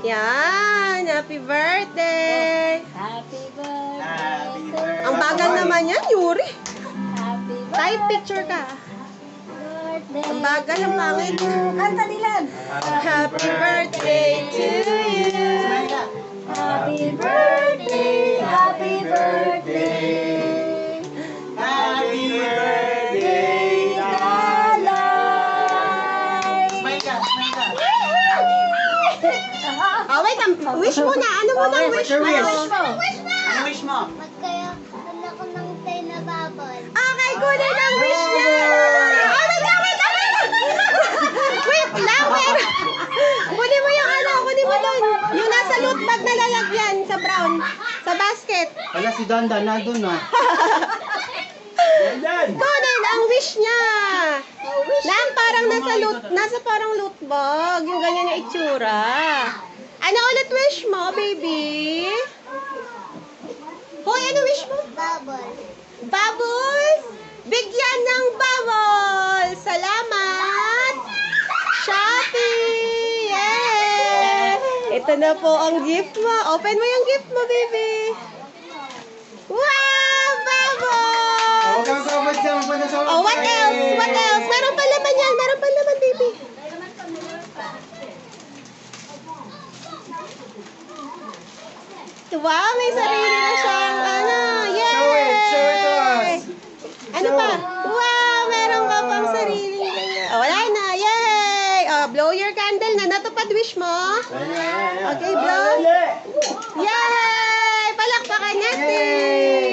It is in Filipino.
Yan, happy birthday. Happy birthday. Ang bagal naman yan, Yuri. Happy Type picture ka. birthday. Ang bagal, ang pangit. Kanta Dylan. Happy birthday to you. Happy birthday. Happy birthday. Happy birthday, Dalay. Smile ka, smile ka. Oh, wait, wish mo na. Ano mo na wish mo? Ano wish mo? Magkaroon ako ng tayo na babon. Okay, kunin ang wish niya. Oh, wait lang, wait lang. Wait lang, wait. Kunin mo yung ano, kunin mo doon. Yung nasa loot bag na lalagyan sa brown. Sa basket. Wala si Dandan, nandun na. Kunin ang wish niya. Lang parang nasa parang loot bag. Yung ganyan yung itsura. Ano ulit wish mo, baby? Hoy, ano wish mo? Babon. Bubbles! Bigyan ng bubbles! Salamat! Shopee! Yay! Ito na po ang gift mo. Open mo yung gift mo, baby. Wow! Bubbles! Huwag kang kapag siya, magpunta sa Oh, what else? What else? Meron pa laman yan. Meron pa laman, baby. Wow, may sarili na siyang ano. Yay! Show it to us. Ano pa? Wow, meron ka pang sariling ganyan. Oh, wala na. Yay! Oh, blow your candle na. Natupad wish mo? Okay, blow. Yay! Palakpakan natin!